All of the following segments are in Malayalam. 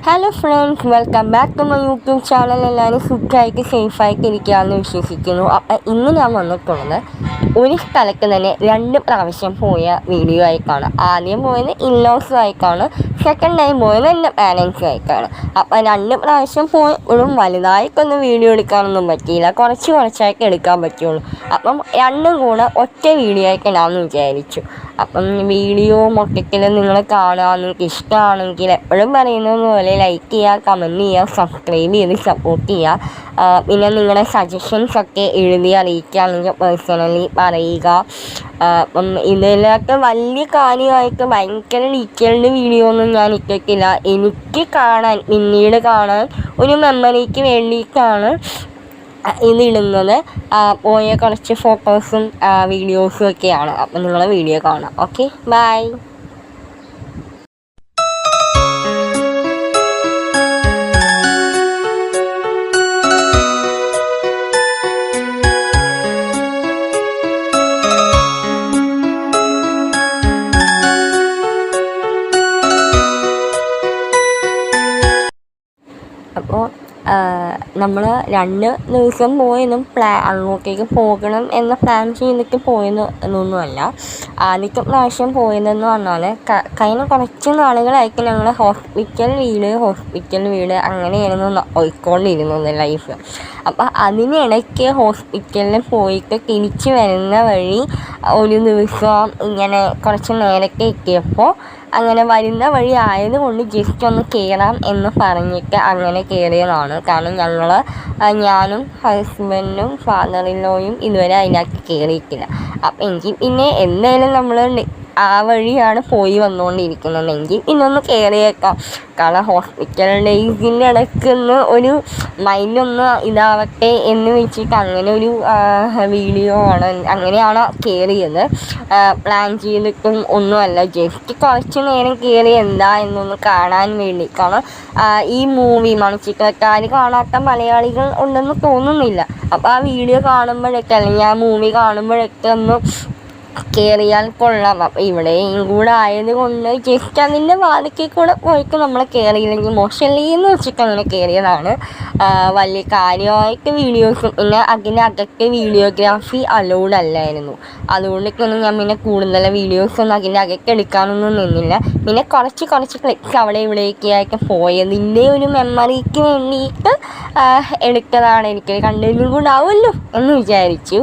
Hello friends, welcome back to my YouTube channel. എല്ലാവരും സുഖമായിട്ട് സേഫായിട്ട് ഇരിക്കുകയാണെന്ന് വിശ്വസിക്കുന്നു. അപ്പം ഇന്ന് ഞാൻ വന്നിട്ടുള്ളത് ഒരു സ്ഥലത്ത് തന്നെ 2 പ്രാവശ്യം പോയ വീഡിയോ ആയിട്ടാണ്. ആദ്യം പോയത് ഇൻലോസുമായിട്ടാണ്, സെക്കൻഡ് ടൈം പോയത് എൻ്റെ പാരൻസുമായിട്ടാണ്. അപ്പം 2 പ്രാവശ്യം പോയപ്പോഴും വലുതായിട്ടൊന്നും വീഡിയോ എടുക്കാനൊന്നും പറ്റിയില്ല, കുറച്ചായിട്ട് എടുക്കാൻ പറ്റുള്ളൂ. അപ്പം രണ്ടും കൂടെ ഒറ്റ വീഡിയോ ആയിട്ട് ഞാൻ വിചാരിച്ചു. അപ്പം വീഡിയോ മൊത്തത്തിൽ നിങ്ങൾ കാണുക, നിങ്ങൾക്ക് ഇഷ്ടമാണെങ്കിൽ എപ്പോഴും പറയുന്നത് പോലെ ലൈക്ക് ചെയ്യുക, കമൻറ്റ് ചെയ്യുക, സബ്സ്ക്രൈബ് ചെയ്ത് സപ്പോർട്ട് ചെയ്യുക. പിന്നെ നിങ്ങളുടെ സജഷൻസൊക്കെ എഴുതി അറിയിക്കുക, അല്ലെങ്കിൽ പേഴ്സണലി പറയുക. അപ്പം ഇതിലൊക്കെ വലിയ കാര്യമായിട്ട് ഭയങ്കര ഡീറ്റെയിൽഡ് വീഡിയോ ഒന്നും ഞാൻ ഇട്ടിട്ടില്ല. എനിക്ക് കാണാൻ, പിന്നീട് കാണാൻ ഒരു മെമ്മറിക്ക് വേണ്ടിയിട്ടാണ് ഇതിടുന്നത്. പോയ കുറച്ച് ഫോട്ടോസും വീഡിയോസും ഒക്കെയാണ്. അപ്പം നിങ്ങൾ വീഡിയോ കാണാം. Okay, bye. അപ്പോൾ നമ്മൾ 2 ദിവസം പോയെന്നും അങ്ങോട്ടേക്ക് പോകണം എന്ന പ്ലാൻ ചെയ്തിട്ട് പോയെന്നൊന്നുമല്ല. ആദ്യത്തെ പ്രാവശ്യം പോയതെന്ന് പറഞ്ഞാൽ കഴിഞ്ഞ കുറച്ച് നാളുകളായിട്ട് ഞങ്ങൾ ഹോസ്പിറ്റൽ വീട് അങ്ങനെയായിരുന്നു പോയിക്കൊണ്ടിരുന്നത് ലൈഫ്. അപ്പോൾ അതിനിടയ്ക്ക് ഹോസ്പിറ്റലിൽ പോയിട്ട് തിരിച്ച് വരുന്ന വഴി ഒരു ദിവസം ഇങ്ങനെ കുറച്ച് നേരത്തെ എത്തിയപ്പോൾ അങ്ങനെ വരുന്ന വഴി ആയതുകൊണ്ട് ജസ്റ്റ് ഒന്ന് കയറാം എന്ന് പറഞ്ഞിട്ട് അങ്ങനെ കയറിയതാണ്. കാരണം ഞാനും ഹസ്ബൻഡും ഫാദർ-ഇൻ-ലോയും ഇതുവരെ അതിനകത്ത് കയറിയിട്ടില്ല. അപ്പം എനിക്ക് പിന്നെ എന്തായാലും നമ്മൾ ആ വഴിയാണ് പോയി വന്നുകൊണ്ടിരിക്കുന്നതെങ്കിൽ ഇന്നൊന്ന് കയറിയേക്കാം. കാരണം ഹോസ്പിറ്റൽ ഡേയ്സിൻ്റെ ഇടയ്ക്കൊന്ന് ഒരു മൈൻഡൊന്ന് ഇതാവട്ടെ എന്ന് വെച്ചിട്ട് അങ്ങനെ ഒരു വീഡിയോ ആണ്, അങ്ങനെയാണ് കയറിയത്. പ്ലാൻ ചെയ്തിട്ടും ഒന്നുമല്ല, ജസ്റ്റ് കുറച്ച് നേരം കയറി എന്താ എന്നൊന്ന് കാണാൻ വേണ്ടി. കാരണം ഈ മൂവി മണിച്ചിത്രത്താഴ് കാണാത്ത മലയാളികൾ ഉണ്ടെന്ന് തോന്നുന്നില്ല. അപ്പോൾ ആ വീഡിയോ കാണുമ്പോഴൊക്കെ, അല്ലെങ്കിൽ ആ മൂവി കാണുമ്പോഴൊക്കെ ഒന്ന് കയറിയാൽ കൊള്ളാം. അപ്പം ഇവിടെയും കൂടെ ആയതുകൊണ്ട് ജസ്റ്റ് അതിൻ്റെ വാതിക്കൽ കൂടെ പോയിട്ട് നമ്മളെ കയറിയില്ലെങ്കിൽ മോശമല്ലേ എന്ന് വെച്ചിട്ട് അങ്ങനെ കയറിയതാണ്. വലിയ കാര്യമായിട്ട് വീഡിയോസും, പിന്നെ അതിനകത്ത് വീഡിയോഗ്രാഫി അലൗഡ് അല്ലായിരുന്നു. അതുകൊണ്ടൊക്കെയൊന്നും ഞാൻ പിന്നെ കൂടുതൽ വീഡിയോസൊന്നും അതിൻ്റെ അകത്ത് എടുക്കാനൊന്നും നിന്നില്ല. പിന്നെ കുറച്ച് ക്ലിപ്സ് അവിടെ ഇവിടെയൊക്കെ ആയിട്ട് പോയതിൻ്റെ ഒരു മെമ്മറിക്ക് വേണ്ടിയിട്ട് എടുത്തതാണ്. എനിക്ക് കണ്ടതിനും കൂടെ ആവുമല്ലോ എന്ന് വിചാരിച്ചു.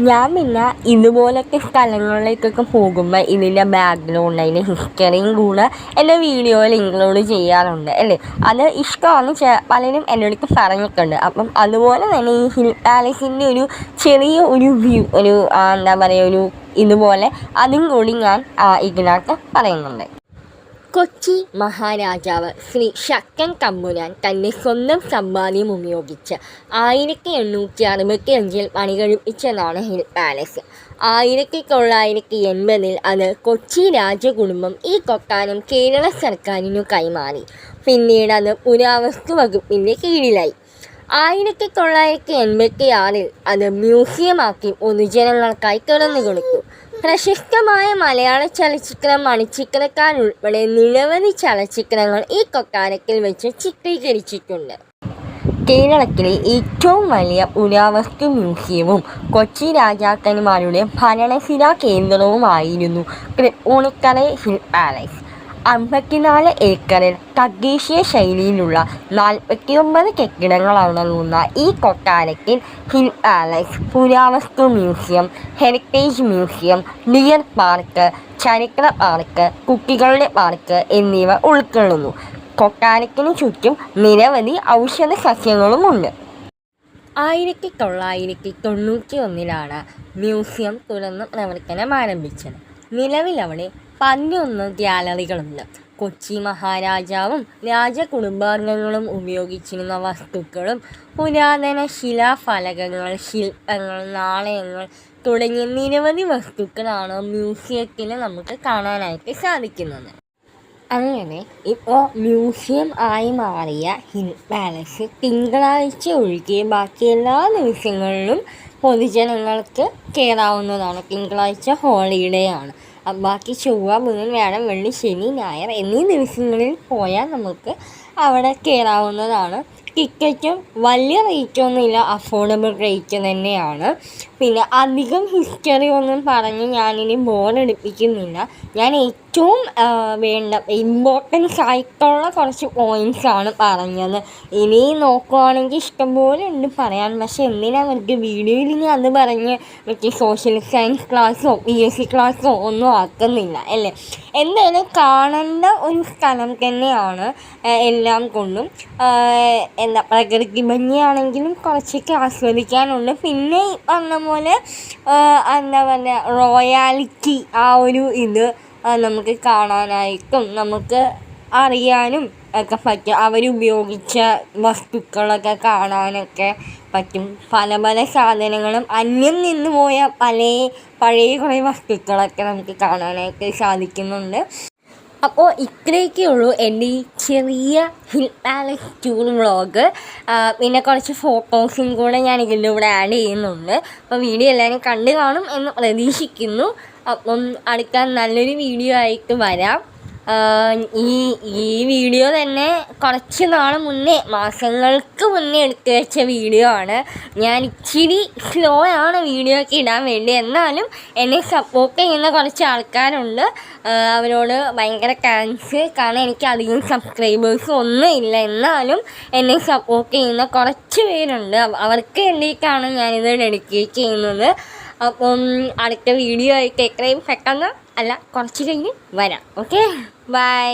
ഞാൻ പിന്നെ ഇതുപോലത്തെ സ്ഥലങ്ങളിലേക്കൊക്കെ പോകുമ്പോൾ ഇതിൻ്റെ ബാക്ക്ഗ്രൗണ്ട്, അതിൻ്റെ ഹിസ്റ്ററിയും കൂടെ എൻ്റെ വീഡിയോയിൽ ഇൻക്ലൂഡ് ചെയ്യാറുണ്ട് അല്ലേ. അത് ഇഷ്ടമാണ്, പലരും എൻ്റെ അടുത്ത് പറഞ്ഞിട്ടുണ്ട്. അപ്പം അതുപോലെ തന്നെ ഈ ഹിൽ പാലസിൻ്റെ ഒരു ചെറിയ ഒരു വ്യൂ, ഒരു എന്താ പറയുക, ഒരു ഇതുപോലെ അതും കൂടി ഞാൻ ഇതിനകത്ത് പറയുന്നുണ്ട്. കൊച്ചി മഹാരാജാവ് ശ്രീ ശക്തൻ തമ്പുരാൻ തൻ്റെ സ്വന്തം സമ്പാദ്യം ഉപയോഗിച്ച് 1865 പണി കഴിപ്പിച്ചതാണ് ഹിൽ പാലസ്. 1980 അത് കൊച്ചി രാജകുടുംബം ഈ കൊട്ടാരം കേരള സർക്കാരിനു കൈമാറി. പിന്നീട് അത് പുരാവസ്തു വകുപ്പിൻ്റെ കീഴിലായി. 1986 അത് മ്യൂസിയമാക്കി പൊതുജനങ്ങൾക്കായി തുറന്നു കൊടുത്തു. പ്രശസ്തമായ മലയാള ചലച്ചിത്രം മണിച്ചിത്രത്താഴ് ഉൾപ്പെടെ നിരവധി ചലച്ചിത്രങ്ങൾ ഈ കൊട്ടാരത്തിൽ വെച്ച് ചിത്രീകരിച്ചിട്ടുണ്ട്. കേരളത്തിലെ ഏറ്റവും വലിയ പുരാവസ്തു മ്യൂസിയവും കൊച്ചി രാജാക്കന്മാരുടെ ഭരണസിരാ കേന്ദ്രവുമായിരുന്നു തൃപ്പൂണിത്തുറ ഹിൽ പാലസ്. 54 ഏക്കറിൽ തദ്ദേശീയ ശൈലിയിലുള്ള 49 കെട്ടിടങ്ങളടങ്ങുന്ന ഈ കൊട്ടാരത്തിൽ ഹിൽ പാലസ്, പുരാവസ്തു museum, heritage museum, dear park, ചരിത്ര പാർക്ക്, കുട്ടികളുടെ പാർക്ക് എന്നിവ ഉൾക്കൊള്ളുന്നു. കൊട്ടാരത്തിന് ചുറ്റും നിരവധി ഔഷധ സസ്യങ്ങളുമുണ്ട്. 1991 മ്യൂസിയം തുറന്ന് പ്രവർത്തനം ആരംഭിച്ചത്. നിലവിലവിടെ 11 ഗ്യാലറികളുണ്ട്. കൊച്ചി മഹാരാജാവും രാജകുടുംബാംഗങ്ങളും ഉപയോഗിച്ചിരുന്ന വസ്തുക്കളും പുരാതന ശിലാഫലകങ്ങൾ, ശില്പങ്ങൾ, നാണയങ്ങൾ തുടങ്ങിയ നിരവധി വസ്തുക്കളാണ് മ്യൂസിയത്തിൽ നമുക്ക് കാണാനായിട്ട് സാധിക്കുന്നത്. അങ്ങനെ ഇപ്പോൾ മ്യൂസിയം ആയി മാറിയ ഹിൽ പാലസ് തിങ്കളാഴ്ച ഒഴികെ ബാക്കി എല്ലാ ദിവസങ്ങളിലും പൊതുജനങ്ങൾക്ക് കയറാവുന്നതാണ്. തിങ്കളാഴ്ച ഹോളിഡേ ആണ്. ബാക്കി ചൊവ്വ, ബുധൻ, വ്യാഴം, വെള്ളി, ശനി, ഞായർ എന്നീ ദിവസങ്ങളിൽ പോയാൽ നമുക്ക് അവിടെ കയറാവുന്നതാണ്. ടിക്കറ്റും വലിയ റേറ്റൊന്നുമില്ല, അഫോർഡബിൾ റേറ്റ് തന്നെയാണ്. പിന്നെ അധികം ഹിസ്റ്ററി ഒന്നും പറഞ്ഞ് ഞാനിനി ബോറടിപ്പിക്കുന്നില്ല. ഞാൻ ഏറ്റവും ഇമ്പോർട്ടൻസ് ആയിട്ടുള്ള കുറച്ച് പോയിൻറ്റ്സാണ് പറഞ്ഞത്. ഇനി നോക്കുവാണെങ്കിൽ ഇഷ്ടംപോലെ ഉണ്ട് പറയാൻ. പക്ഷെ എന്തിനാ അവർക്ക് വീഡിയോയിൽ ഇനി അത് പറഞ്ഞ് മറ്റേ സോഷ്യൽ സയൻസ് ക്ലാസ്സോ PSC ക്ലാസ്സോ ഒന്നും ആക്കുന്നില്ല അല്ലേ. എന്തായാലും കാണേണ്ട ഒരു സ്ഥലം തന്നെയാണ് എല്ലാം കൊണ്ടും. പ്രകൃതി ഭംഗിയാണെങ്കിലും കുറച്ചൊക്കെ ആസ്വദിക്കാനുണ്ട്. പിന്നെ ഈ പറഞ്ഞ പോലെ എന്താ പറയുക, റോയാലിറ്റി ആ ഒരു ഇത് നമുക്ക് കാണാനായിട്ടും നമുക്ക് അറിയാനും ഒക്കെ പറ്റും. അവരുപയോഗിച്ച വസ്തുക്കളൊക്കെ കാണാനൊക്കെ പറ്റും. പല പല സാധനങ്ങളും അന്യം നിന്ന് പോയ പഴയ കുറേ വസ്തുക്കളൊക്കെ നമുക്ക് കാണാനായിട്ട് സാധിക്കുന്നുണ്ട്. അപ്പോൾ ഇത്രയൊക്കെ ഉള്ളൂ എൻ്റെ ഈ ചെറിയ ഹിൽ പാലസ് ടൂർ വ്ളോഗ്. പിന്നെ കുറച്ച് ഫോട്ടോസും കൂടെ ഞാൻ ഇതിൻ്റെ കൂടെ ആഡ് ചെയ്യുന്നുണ്ട്. അപ്പോൾ വീഡിയോ എല്ലാവരും കണ്ടു കാണും എന്ന് പ്രതീക്ഷിക്കുന്നു. അപ്പം അടുത്ത നല്ലൊരു വീഡിയോ ആയിട്ട് വരാം. ഈ വീഡിയോ തന്നെ കുറച്ച് നാൾ മുന്നേ, മാസങ്ങൾക്ക് മുന്നേ എടുത്തു വെച്ച വീഡിയോ ആണ്. ഞാൻ ഇച്ചിരി സ്ലോ ആണ് വീഡിയോ ഒക്കെ ഇടാൻ വേണ്ടി. എന്നാലും എന്നെ സപ്പോർട്ട് ചെയ്യുന്ന കുറച്ച് ആൾക്കാരുണ്ട്. അവരോട് ഭയങ്കര താങ്ക്സ്. കാരണം എനിക്ക് അധികം സബ്സ്ക്രൈബേഴ്സ് ഒന്നും ഇല്ല, എന്നാലും എന്നെ സപ്പോർട്ട് ചെയ്യുന്ന കുറച്ച് പേരുണ്ട്. അവർക്ക് വേണ്ടിയിട്ടാണ് ഞാനിത് ഡെഡിക്കേറ്റ് ചെയ്യുന്നത്. അപ്പം അടുത്ത വീഡിയോ ആയിട്ട് എത്രയും പെട്ടെന്ന് അല്ല കുറച്ച് കഴിഞ്ഞ് വരാം. Okay, by.